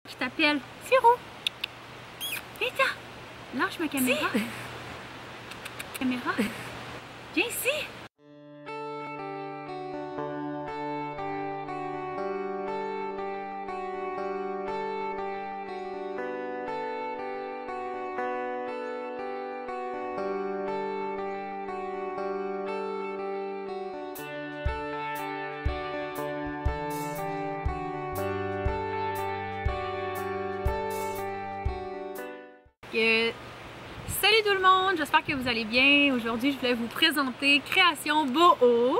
Je t'appelle Siro. Viens, tiens. Lâche ma caméra. Si. Caméra. Viens ici. Salut tout le monde, j'espère que vous allez bien. Aujourd'hui, je voulais vous présenter Création Boho.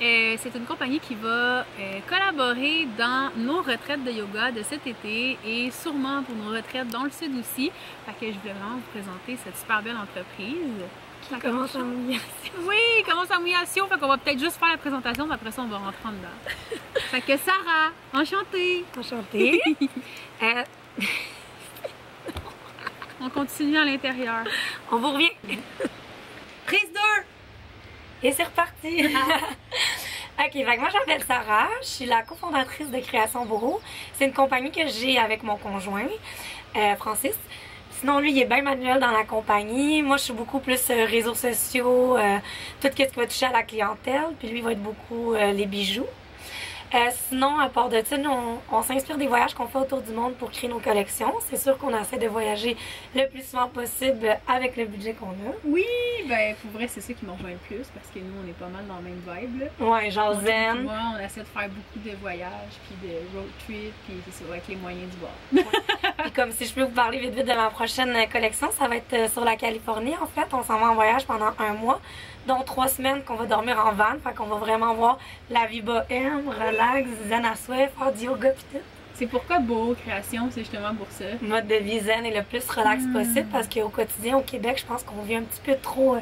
C'est une compagnie qui va collaborer dans nos retraites de yoga de cet été et sûrement pour nos retraites dans le sud aussi. Fait que je voulais vraiment vous présenter cette super belle entreprise. Qui commence en mouillation. Oui, commence en mouillation. Fait qu'on va peut-être juste faire la présentation, puis après ça, on va rentrer en dedans. Fait que Sarah, enchantée! Enchantée! On continue à l'intérieur. On vous revient. Prise 2! Et c'est reparti! Ok, fait que moi j'appelle Sarah, je suis la cofondatrice de Création Boho. C'est une compagnie que j'ai avec mon conjoint, Francis. Sinon lui il est bien manuel dans la compagnie. Moi je suis beaucoup plus réseaux sociaux, tout ce qui va toucher à la clientèle. Puis lui il va être beaucoup les bijoux. Sinon, à part de ça, nous, on s'inspire des voyages qu'on fait autour du monde pour créer nos collections. C'est sûr qu'on essaie de voyager le plus souvent possible avec le budget qu'on a. Oui, ben pour vrai, c'est ça qui m'en rejoint le plus parce que nous, on est pas mal dans le même vibe. Là. Ouais, genre zen. Moi, on essaie de faire beaucoup de voyages, puis de road trip, puis c'est ça, avec les moyens du bord. Ouais. Puis comme si je peux vous parler vite de ma prochaine collection, ça va être sur la Californie en fait. On s'en va en voyage pendant 1 mois. Donc 3 semaines qu'on va dormir en van, fait qu'on va vraiment voir la vie bohème, relax, zen à souhait, faire du yoga pis tout. C'est pourquoi Boho Création, c'est justement pour ça. Mode de vie zen et le plus relax possible parce qu'au quotidien au Québec, je pense qu'on vit un petit peu trop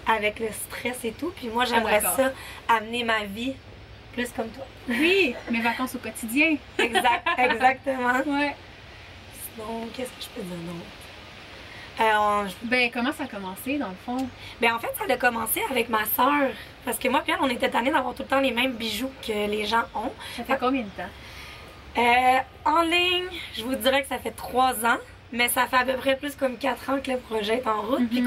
avec le stress et tout. Puis moi j'aimerais ça amener ma vie plus comme toi. Oui, mes vacances au quotidien. Exactement. Ouais. Sinon, qu'est-ce que je peux dire d'autre? Ben, comment ça a commencé dans le fond? Ben, en fait, ça a commencé avec ma soeur. Parce que moi, puis elle, on était tannés d'avoir tout le temps les mêmes bijoux que les gens ont. Ça fait combien de temps? En ligne, je vous dirais que ça fait 3 ans. Mais ça fait à peu près plus comme 4 ans que le projet est en route. Puis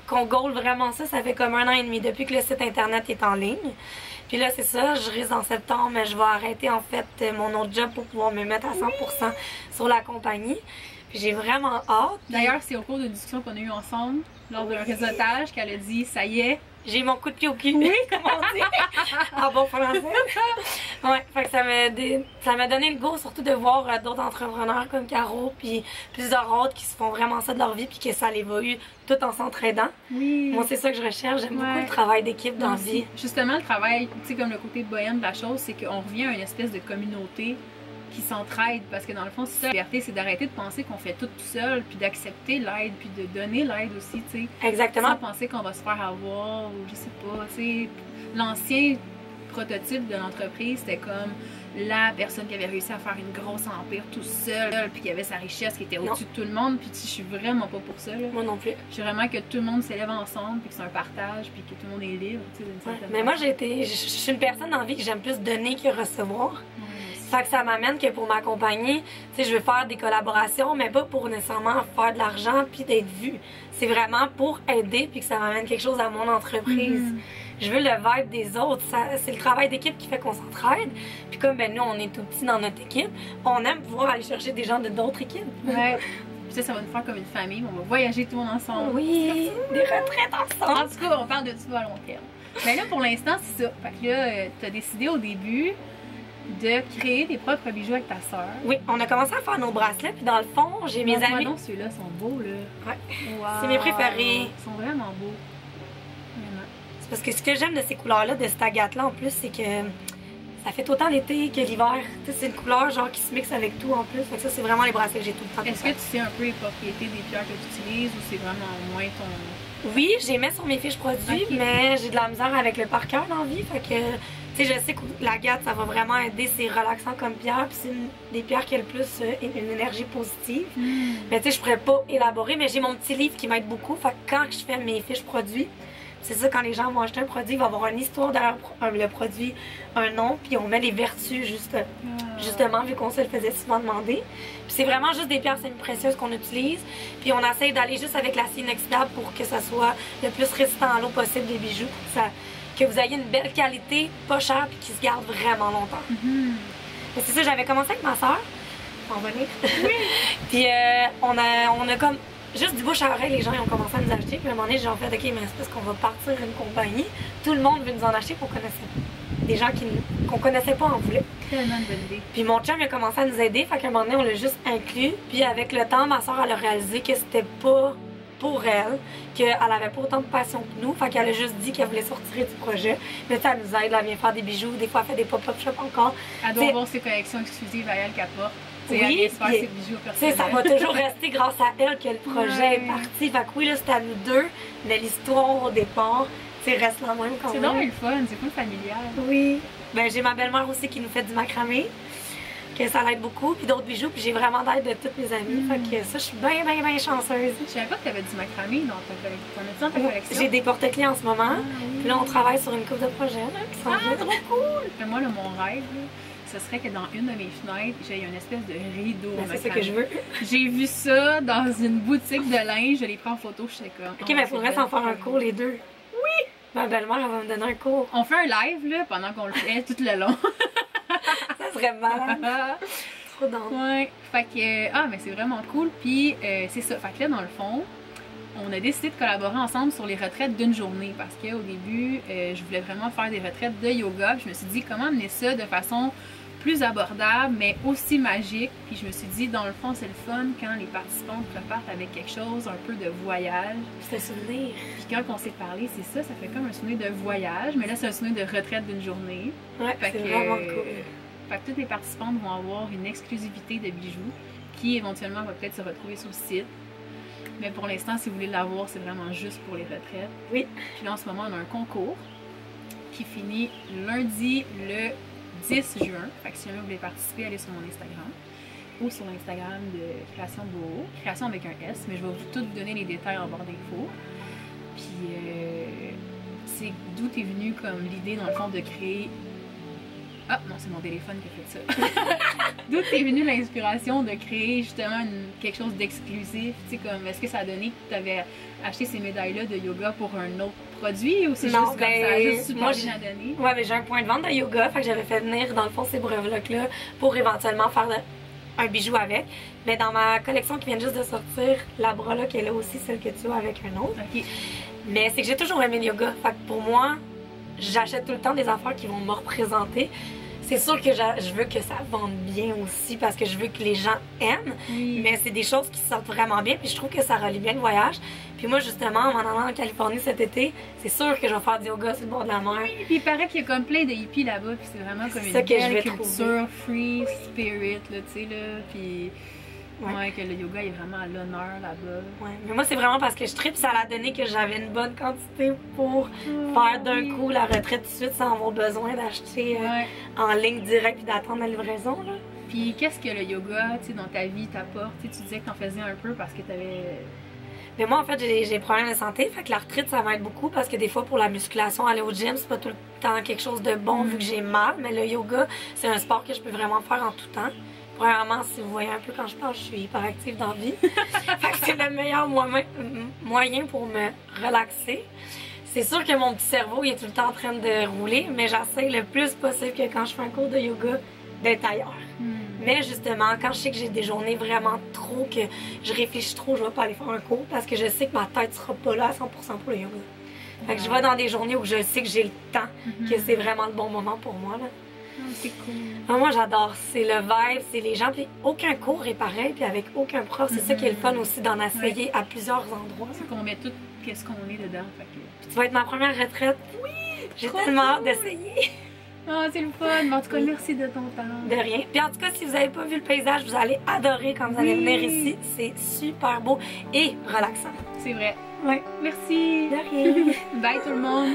qu'on goal vraiment ça, ça fait comme 1 an et demi depuis que le site internet est en ligne. Puis là, c'est ça, je risque en septembre, mais je vais arrêter en fait mon autre job pour pouvoir me mettre à 100% sur la compagnie. Puis j'ai vraiment hâte. D'ailleurs, c'est au cours d'une discussion qu'on a eue ensemble, lors d'un réseautage, qu'elle a dit « ça y est ». J'ai mon coup de pied au cul, oui, comme on dit, en bon français. Ouais, fait que ça m'a donné le goût surtout de voir d'autres entrepreneurs comme Caro, puis plusieurs autres qui se font vraiment ça de leur vie, puis que ça l'évolue tout en s'entraidant. Oui. Moi, c'est ça que je recherche, j'aime beaucoup le travail d'équipe dans la vie. Justement, le travail, tu sais, comme le côté bohème de la chose, c'est qu'on revient à une espèce de communauté qui s'entraident parce que dans le fond, c'est ça, la liberté, c'est d'arrêter de penser qu'on fait tout seul, puis d'accepter l'aide, puis de donner l'aide aussi, tu sais. Exactement. Sans penser qu'on va se faire avoir, ou je sais pas, tu sais. L'ancien prototype de l'entreprise, c'était comme la personne qui avait réussi à faire une grosse empire tout seul, puis qui avait sa richesse, qui était au-dessus de tout le monde, puis tu sais, je suis vraiment pas pour ça, là. Moi non plus. Je suis vraiment que tout le monde s'élève ensemble, puis que c'est un partage, puis que tout le monde est libre, tu sais, d'une certaine Mais moi, je suis une personne dans la vie que j'aime plus donner que recevoir. Fait que ça m'amène que pour ma compagnie, tu sais, je veux faire des collaborations, mais pas pour nécessairement faire de l'argent puis d'être vue. C'est vraiment pour aider puis que ça m'amène quelque chose à mon entreprise. Je veux le vibe des autres. C'est le travail d'équipe qui fait qu'on s'entraide. Puis comme ben nous, on est tout petits dans notre équipe, on aime pouvoir aller chercher des gens de d'autres équipes. Ouais. Puis ça va nous faire comme une famille. On va voyager tout le monde ensemble. Oui, des retraites ensemble. En tout cas, on parle de tout à long terme. Mais là, pour l'instant, c'est ça. Fait que là, t'as décidé au début de créer tes propres bijoux avec ta soeur. Oui, on a commencé à faire nos bracelets, puis dans le fond, j'ai mes amis. Non, ceux-là sont beaux, là. Ouais. Wow. C'est mes préférés. Ils sont vraiment beaux. Vraiment. C'est parce que ce que j'aime de ces couleurs-là, de cette agate-là en plus, c'est que ça fait autant l'été que l'hiver. Tu sais, c'est une couleur genre qui se mixe avec tout en plus. Fait que ça, c'est vraiment les bracelets que j'ai tout le temps. Est-ce que tu sais un peu les propriétés des pierres que tu utilises ou c'est vraiment moins ton... Oui, j'ai mis sur mes fiches produits, mais j'ai de la misère avec le par cœur dans la vie. Fait que, tu sais, je sais que l'agate, ça va vraiment aider. C'est relaxant comme pierre. Puis c'est une des pierres qui a le plus une énergie positive. Mais tu sais, je pourrais pas élaborer, mais j'ai mon petit livre qui m'aide beaucoup. Fait que quand je fais mes fiches produits, c'est ça, quand les gens vont acheter un produit, il va avoir une histoire derrière le produit, un nom, puis on met les vertus justement, vu qu'on se le faisait souvent demander. Puis c'est vraiment juste des pierres semi-précieuses qu'on utilise. Puis on essaye d'aller juste avec l'acier inoxydable pour que ça soit le plus résistant à l'eau possible des bijoux. Pour que vous ayez une belle qualité, pas chère, puis qui se garde vraiment longtemps. Mais c'est ça, j'avais commencé avec ma soeur. On va venir. Oui. Puis on a comme juste du bouche à oreille, les gens ils ont commencé à nous acheter. Puis à un moment donné, j'ai fait ok, mais c'est parce qu'on va partir une compagnie. Tout le monde veut nous en acheter qu'on connaissait pas. Des gens qu'on connaissait pas en voulaient. Tellement de bonne idée. Puis mon chum il a commencé à nous aider. Fait qu'à un moment donné, on l'a juste inclus. Puis avec le temps, ma soeur elle a réalisé que c'était pas pour elle, qu'elle avait pas autant de passion que nous. Fait qu'elle a juste dit qu'elle voulait sortir du projet. Mais ça nous aide, elle vient faire des bijoux. Des fois, elle fait des pop-up shops encore. Elle doit avoir ses collections exclusives à elle qu'elle porte. Oui, elle vient se faire ses bijoux personnels. Ça va toujours rester grâce à elle que le projet est parti. Fait que oui, là, c'est à nous deux. Mais l'histoire au départ, reste la même quand même. C'est donc le fun, c'est pas familial. Oui. Ben, j'ai ma belle-mère aussi qui nous fait du macramé. Que ça l'aide beaucoup. Puis d'autres bijoux. Puis j'ai vraiment d'aide de toutes mes amies. Fait que ça, je suis bien, bien, bien chanceuse. Je savais pas que tu avais du macramé dans ta collection. T'en as-tu dans ta collection? J'ai des porte-clés en ce moment. Puis là, on travaille sur une coupe de projets là, qui sont trop cool! Mais moi, là, mon rêve, là, ce serait que dans une de mes fenêtres, j'ai une espèce de rideau. C'est ça que je veux. J'ai vu ça dans une boutique de linge, je les prends en photo, je sais comme. Ok, mais il faudrait s'en faire un cours les deux. Oui! Ma belle-mère, elle va me donner un cours. On fait un live là, pendant qu'on le fait tout le long. Ça serait malade. Trop d'envie. Ouais. Fait que, mais c'est vraiment cool. Puis, c'est ça. Fait que là, dans le fond, on a décidé de collaborer ensemble sur les retraites d'une journée. Parce qu'au début, je voulais vraiment faire des retraites de yoga. Puis je me suis dit, comment amener ça de façon plus abordable, mais aussi magique. Puis je me suis dit, dans le fond, c'est le fun quand les participants repartent avec quelque chose, un peu de voyage. C'est un souvenir. Puis quand on s'est parlé, c'est ça fait comme un souvenir de voyage, mais là, c'est un souvenir de retraite d'une journée. Ouais, c'est vraiment cool. Fait que toutes les participantes vont avoir une exclusivité de bijoux qui, éventuellement, va peut-être se retrouver sur le site. Mais pour l'instant, si vous voulez l'avoir, c'est vraiment juste pour les retraites. Oui. Puis là, en ce moment, on a un concours qui finit lundi le 10 juin. Fait que si jamais vous voulez participer, allez sur mon Instagram ou sur l'Instagram de Création Boho. Création avec un S, mais je vais tout vous donner les détails en barre d'infos. Puis c'est d'où est venue comme l'idée, dans le fond, de créer... Ah non, c'est mon téléphone qui a fait ça. D'où est venue l'inspiration de créer justement quelque chose d'exclusif? Tu sais, comme, est-ce que ça a donné que tu avais acheté ces médailles-là de yoga pour un autre produit ou c'est juste comme ça a juste super bien à donner? Ouais, mais j'ai un point de vente de yoga, fait que j'avais fait venir dans le fond ces breveloques-là pour éventuellement faire un bijou avec. Mais dans ma collection qui vient juste de sortir, la breloque est là aussi, celle que tu as avec un autre. Ok. Mais c'est que j'ai toujours aimé le yoga. Fait que pour moi, j'achète tout le temps des affaires qui vont me représenter. C'est sûr que je veux que ça vende bien aussi parce que je veux que les gens aiment, mais c'est des choses qui sortent vraiment bien puis je trouve que ça relie bien le voyage. Puis moi justement, en m'en allant en Californie cet été, c'est sûr que je vais faire du yoga sur le bord de la mer. Oui, puis il paraît qu'il y a comme plein de hippies là-bas puis c'est vraiment comme une belle culture, free spirit, là, tu sais, là, puis... Ouais, que le yoga est vraiment à l'honneur là-bas. Ouais, mais moi c'est vraiment parce que je tripe, ça a donné que j'avais une bonne quantité pour faire d'un coup la retraite tout de suite sans avoir besoin d'acheter en ligne direct puis d'attendre la livraison, là. Puis qu'est-ce que le yoga, tu sais, dans ta vie t'apporte? Tu disais que t'en faisais un peu parce que t'avais... Mais moi en fait j'ai des problèmes de santé, fait que la retraite ça m'aide beaucoup parce que des fois pour la musculation, aller au gym c'est pas tout le temps quelque chose de bon vu que j'ai mal, mais le yoga c'est un sport que je peux vraiment faire en tout temps. Premièrement, si vous voyez un peu quand je parle, je suis hyperactive dans la vie. Fait que c'est le meilleur moyen pour me relaxer. C'est sûr que mon petit cerveau il est tout le temps en train de rouler, mais j'essaie le plus possible que quand je fais un cours de yoga, d'être ailleurs. Mais justement, quand je sais que j'ai des journées vraiment trop, que je réfléchis trop, je vais pas aller faire un cours parce que je sais que ma tête sera pas là à 100% pour le yoga. Fait que je vais dans des journées où je sais que j'ai le temps, que c'est vraiment le bon moment pour moi, là. C'est cool. Ah, moi j'adore, c'est le vibe, c'est les gens, puis aucun cours est pareil, puis avec aucun prof, c'est ça qui est le fun aussi d'en essayer à plusieurs endroits. C'est qu'on met tout qu'est-ce qu'on est dedans. Fait que... Puis tu vas être ma première retraite. Oui! J'ai tellement hâte d'essayer. Ah, c'est le fun, mais en tout cas, merci de ton temps. De rien. Puis en tout cas, si vous n'avez pas vu le paysage, vous allez adorer quand vous allez venir ici. C'est super beau et relaxant. C'est vrai. Oui. Merci. De rien. Bye tout le monde.